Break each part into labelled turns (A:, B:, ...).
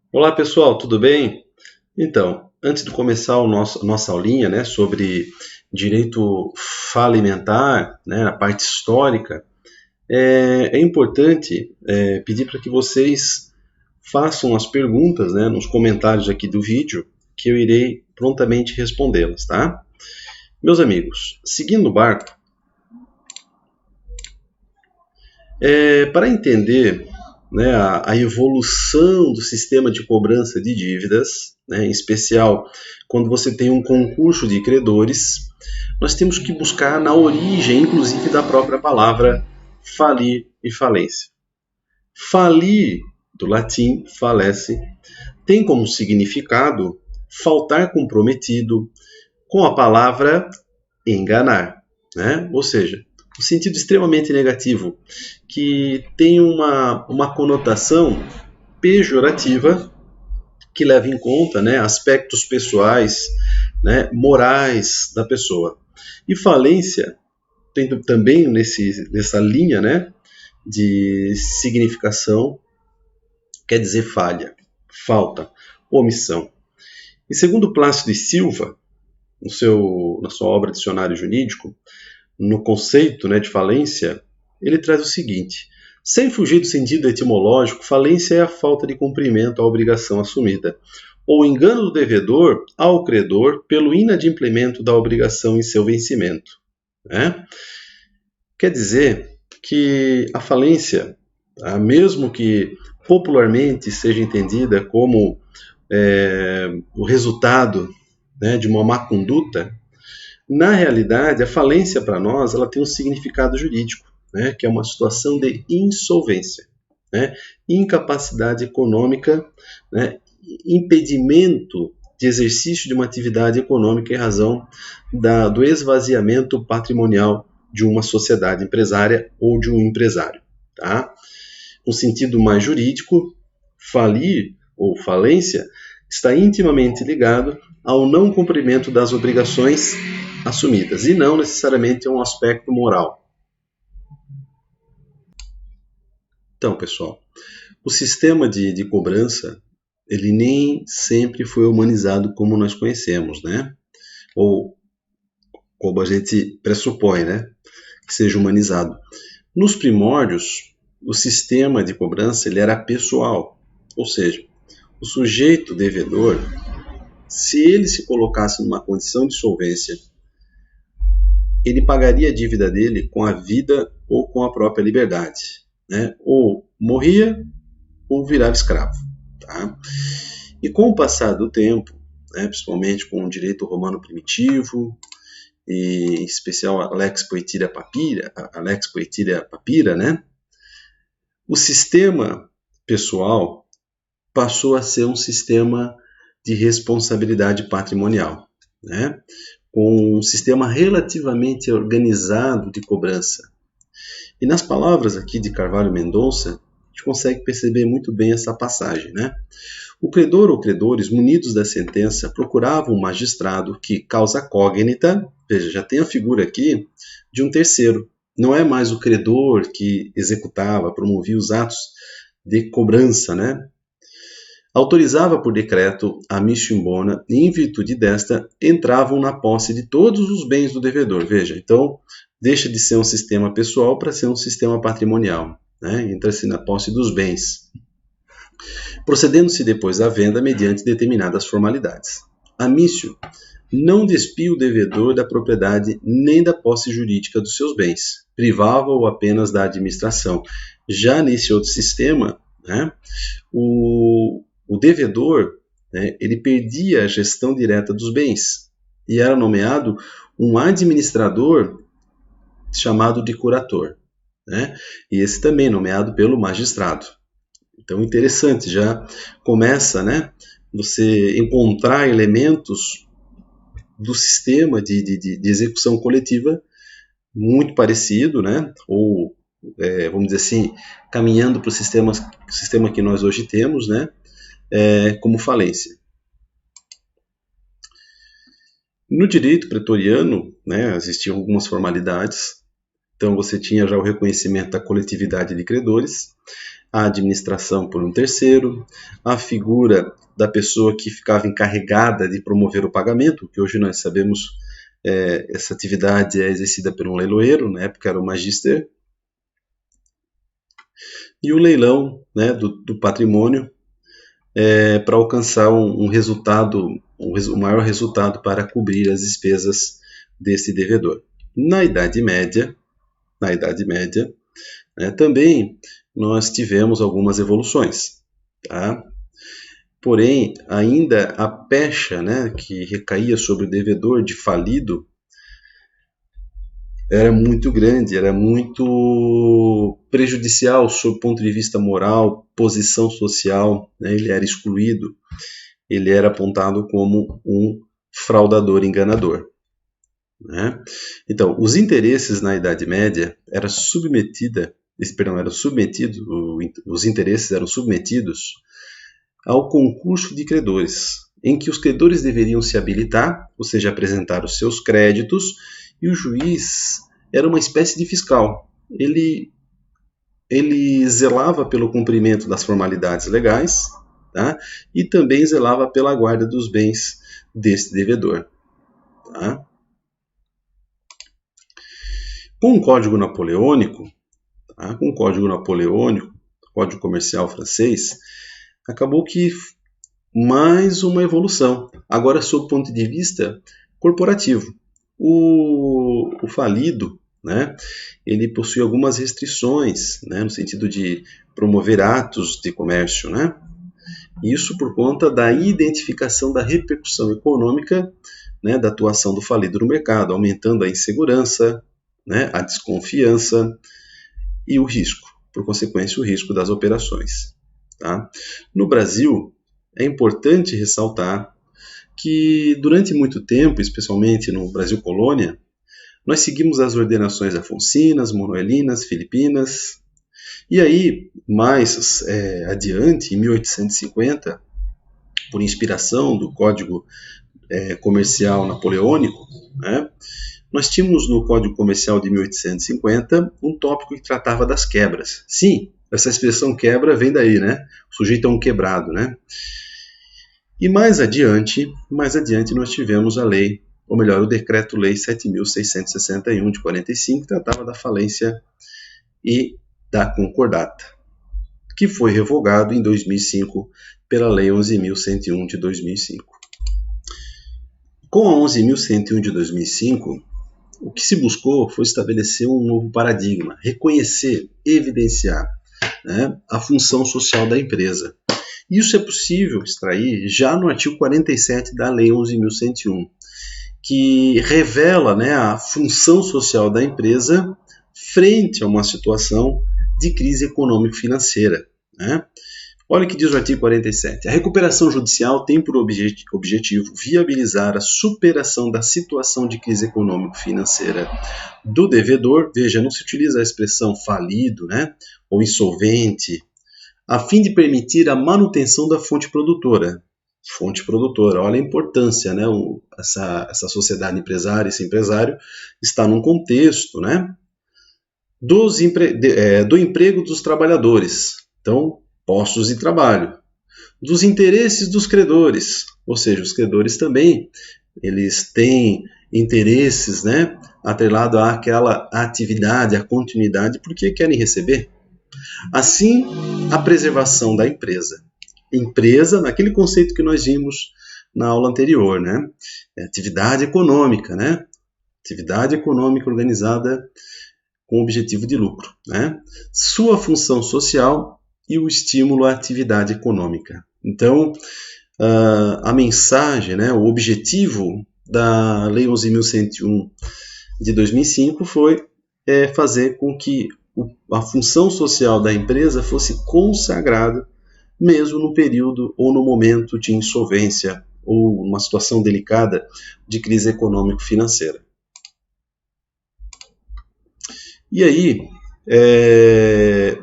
A: Olá pessoal, tudo bem? Então, antes de começar nossa aulinha, né, sobre direito falimentar, né, a parte histórica, é importante pedir para que vocês façam as perguntas, né, nos comentários aqui do vídeo, que eu irei prontamente respondê-las, tá? Meus amigos, seguindo o barco, para entender, né, a evolução do sistema de cobrança de dívidas, né, em especial quando você tem um concurso de credores, nós temos que buscar na origem, inclusive, da própria palavra falir e falência. Falir, do latim falece, tem como significado faltar comprometido com a palavra enganar, né? Ou seja, um sentido extremamente negativo, que tem uma conotação pejorativa que leva em conta, né, aspectos pessoais, né, morais da pessoa. E falência tem também nessa linha, né, de significação, quer dizer falha, falta, omissão. E segundo Plácido e Silva, na sua obra Dicionário Jurídico, no conceito, né, de falência, ele traz o seguinte: sem fugir do sentido etimológico, falência é a falta de cumprimento à obrigação assumida, ou engano do devedor ao credor pelo inadimplemento da obrigação em seu vencimento, né? Quer dizer que a falência, tá, mesmo que popularmente seja entendida como o resultado, né, de uma má conduta, na realidade, a falência para nós ela tem um significado jurídico, né, que é uma situação de insolvência, né, incapacidade econômica, né, impedimento de exercício de uma atividade econômica em razão do esvaziamento patrimonial de uma sociedade empresária ou de um empresário. Tá? No sentido mais jurídico, falir ou falência está intimamente ligado ao não cumprimento das obrigações assumidas, e não necessariamente a um aspecto moral. Então, pessoal, o sistema de cobrança, ele nem sempre foi humanizado como nós conhecemos, né? Ou como a gente pressupõe, né? Que seja humanizado. Nos primórdios, o sistema de cobrança ele era pessoal, ou seja, o sujeito devedor, se ele se colocasse numa condição de solvência, ele pagaria a dívida dele com a vida ou com a própria liberdade, né? Ou morria ou virava escravo, tá? E com o passar do tempo, né, principalmente com o direito romano primitivo, e em especial a Lex Poetiria Papira, né? O sistema pessoal passou a ser um sistema de responsabilidade patrimonial, né? Com um sistema relativamente organizado de cobrança. E nas palavras aqui de Carvalho Mendonça, a gente consegue perceber muito bem essa passagem, né? O credor ou credores, munidos da sentença, procuravam um magistrado que, causa cognita, veja, já tem a figura aqui de um terceiro. Não é mais o credor que executava, promovia os atos de cobrança, né? Autorizava por decreto a missio in bona e, em virtude desta, entravam na posse de todos os bens do devedor. Veja, então, deixa de ser um sistema pessoal para ser um sistema patrimonial, né? Entra-se na posse dos bens, procedendo-se depois à venda mediante determinadas formalidades. A missio não despia o devedor da propriedade nem da posse jurídica dos seus bens, privava-o apenas da administração. Já nesse outro sistema, né, o devedor, né, ele perdia a gestão direta dos bens e era nomeado um administrador chamado de curator, né, e esse também nomeado pelo magistrado. Então, interessante, já começa, né, você encontrar elementos do sistema de execução coletiva muito parecido, né, ou vamos dizer assim, caminhando para o sistema que nós hoje temos, né, como falência. No direito pretoriano, né, existiam algumas formalidades. Então você tinha já o reconhecimento da coletividade de credores, a administração por um terceiro, a figura da pessoa que ficava encarregada de promover o pagamento, que hoje nós sabemos essa atividade é exercida por um leiloeiro, na época era o magister, e o leilão, né, do patrimônio para alcançar um resultado, um maior resultado para cobrir as despesas desse devedor. Na Idade Média, também nós tivemos algumas evoluções, tá? Porém, ainda a pecha, né, que recaía sobre o devedor de falido era muito grande, era muito prejudicial sob o ponto de vista moral, posição social, né? Ele era excluído, ele era apontado como um fraudador enganador, né? Então, os interesses na Idade Média os interesses eram submetidos ao concurso de credores, em que os credores deveriam se habilitar, ou seja, apresentar os seus créditos, e o juiz era uma espécie de fiscal. Ele zelava pelo cumprimento das formalidades legais, tá? E também zelava pela guarda dos bens desse devedor, tá? Com o Código Napoleônico, Código Comercial francês, acabou que mais uma evolução, agora sob o ponto de vista corporativo. O falido, né, ele possui algumas restrições, né, no sentido de promover atos de comércio, né? Isso por conta da identificação da repercussão econômica, né, da atuação do falido no mercado, aumentando a insegurança, né, a desconfiança e o risco, por consequência, o risco das operações, tá? No Brasil, é importante ressaltar que durante muito tempo, especialmente no Brasil colônia, nós seguimos as ordenações afonsinas, monoelinas, filipinas, e aí, mais adiante, em 1850, por inspiração do Código Comercial Napoleônico, né, nós tínhamos no Código Comercial de 1850 um tópico que tratava das quebras. Sim, essa expressão quebra vem daí, né? O sujeito é um quebrado, né? E mais adiante nós tivemos a lei, ou melhor, o Decreto-Lei 7.661 de 45, que tratava da falência e da concordata, que foi revogado em 2005 pela Lei 11.101 de 2005. Com a 11.101 de 2005, o que se buscou foi estabelecer um novo paradigma, reconhecer, evidenciar, né, a função social da empresa. Isso é possível extrair já no artigo 47 da Lei 11.101, que revela, né, a função social da empresa frente a uma situação de crise econômico-financeira, né? Olha o que diz o artigo 47. A recuperação judicial tem por objetivo viabilizar a superação da situação de crise econômico-financeira do devedor. Veja, não se utiliza a expressão falido, né, ou insolvente, a fim de permitir a manutenção da fonte produtora. Fonte produtora, olha a importância, né? Essa sociedade empresária, esse empresário, está num contexto, né, do emprego dos trabalhadores, então, postos de trabalho, dos interesses dos credores, ou seja, os credores também, eles têm interesses, né, atrelado àquela atividade, à continuidade, porque querem receber. Assim, a preservação da empresa. Empresa, naquele conceito que nós vimos na aula anterior, né? Atividade econômica, né? Atividade econômica organizada com objetivo de lucro, né? Sua função social e o estímulo à atividade econômica. Então, a mensagem, né, o objetivo da Lei 11.101 de 2005 foi fazer com que a função social da empresa fosse consagrada mesmo no período ou no momento de insolvência ou uma situação delicada de crise econômico-financeira. E aí,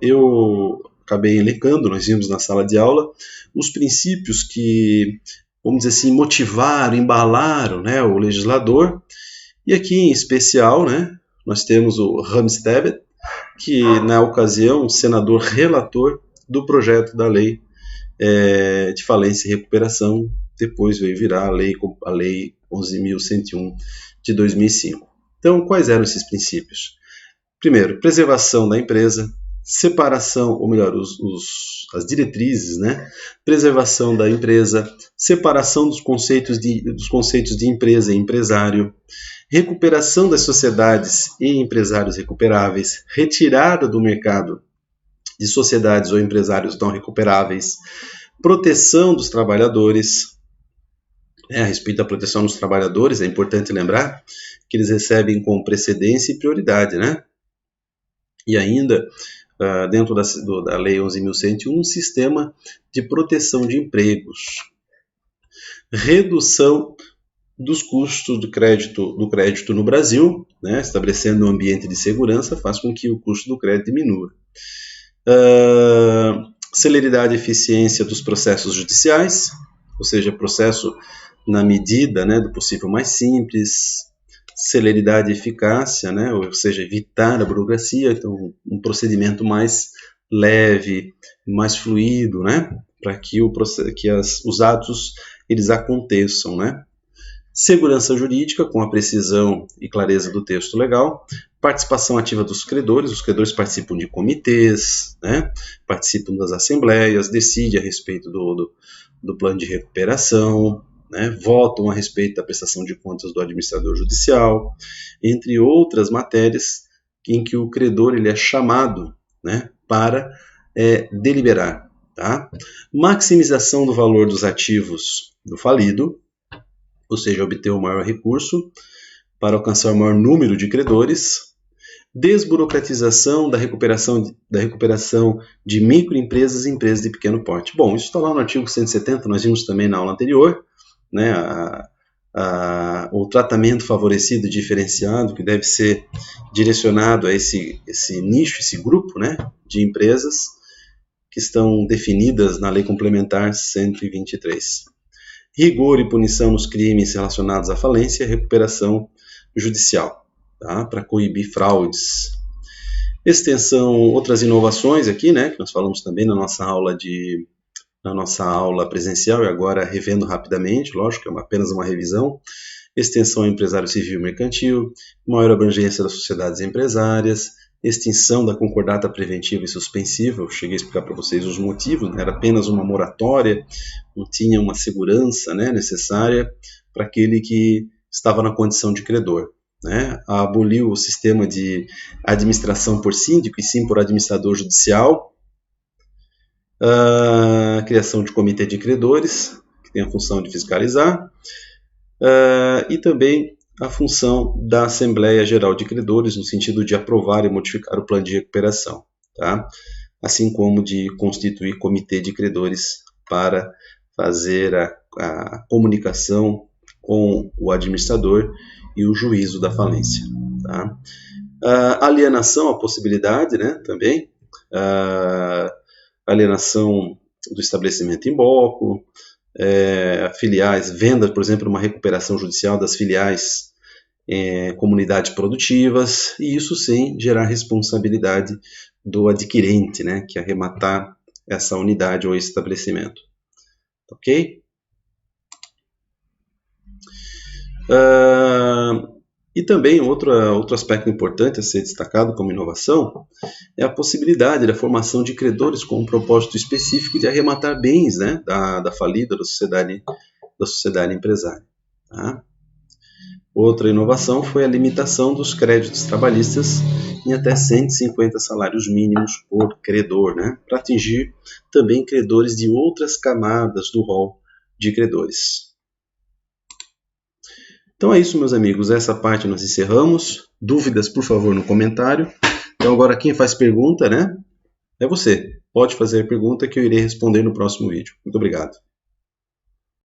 A: eu acabei elencando, nós vimos na sala de aula, os princípios que, vamos dizer assim, motivaram, embalaram, né, o legislador. E aqui em especial, né, nós temos o Ramos Tebet, que na ocasião, senador relator do projeto da lei de falência e recuperação, depois veio virar a lei 11.101 de 2005. Então, quais eram esses princípios? Primeiro, preservação da empresa, separação, ou melhor, as diretrizes, né? Preservação da empresa, separação dos conceitos de empresa e empresário, recuperação das sociedades e empresários recuperáveis, retirada do mercado de sociedades ou empresários não recuperáveis, proteção dos trabalhadores. A respeito da proteção dos trabalhadores, é importante lembrar que eles recebem com precedência e prioridade, né? E ainda, dentro da Lei 11.101, um sistema de proteção de empregos. Redução dos custos do crédito no Brasil, né? Estabelecendo um ambiente de segurança, faz com que o custo do crédito diminua. Celeridade e eficiência dos processos judiciais, ou seja, processo na medida, né, do possível mais simples, celeridade e eficácia, né, ou seja, evitar a burocracia, então um procedimento mais leve, mais fluido, né, para que os atos eles aconteçam, né. Segurança jurídica, com a precisão e clareza do texto legal. Participação ativa dos credores. Os credores participam de comitês, né? Participam das assembleias, decidem a respeito do plano de recuperação, né? Votam a respeito da prestação de contas do administrador judicial, entre outras matérias em que o credor ele é chamado, né, para deliberar. Tá? Maximização do valor dos ativos do falido, ou seja, obter o maior recurso para alcançar o maior número de credores. Desburocratização da recuperação de microempresas e empresas de pequeno porte. Bom, isso está lá no artigo 170, nós vimos também na aula anterior, né, o tratamento favorecido e diferenciado que deve ser direcionado a esse nicho, esse grupo, né, de empresas que estão definidas na Lei Complementar 123. Rigor e punição nos crimes relacionados à falência e recuperação judicial, tá? Para coibir fraudes. Extensão, outras inovações aqui, né, que nós falamos também na nossa aula presencial, e agora revendo rapidamente, lógico, é apenas uma revisão. Extensão ao empresário civil e mercantil, maior abrangência das sociedades empresárias, extinção da concordata preventiva e suspensiva. Eu cheguei a explicar para vocês os motivos, né? Era apenas uma moratória, não tinha uma segurança, né, necessária para aquele que estava na condição de credor, né? Aboliu o sistema de administração por síndico e sim por administrador judicial. A criação de comitê de credores, que tem a função de fiscalizar, e também a função da Assembleia Geral de Credores, no sentido de aprovar e modificar o plano de recuperação, tá? Assim como de constituir comitê de credores para fazer a comunicação com o administrador e o juízo da falência, tá? Alienação, a possibilidade, né, também, alienação do estabelecimento em bloco, filiais, venda, por exemplo, uma recuperação judicial das filiais comunidades produtivas, e isso sem gerar responsabilidade do adquirente, né, que arrematar essa unidade ou estabelecimento. Ok? E também outro aspecto importante a ser destacado como inovação é a possibilidade da formação de credores com um propósito específico de arrematar bens, né, da falida da sociedade empresária. Tá? Outra inovação foi a limitação dos créditos trabalhistas em até 150 salários mínimos por credor, né, para atingir também credores de outras camadas do rol de credores. Então é isso, meus amigos, essa parte nós encerramos. Dúvidas, por favor, no comentário. Então agora quem faz pergunta, né, é você. Pode fazer a pergunta que eu irei responder no próximo vídeo. Muito obrigado.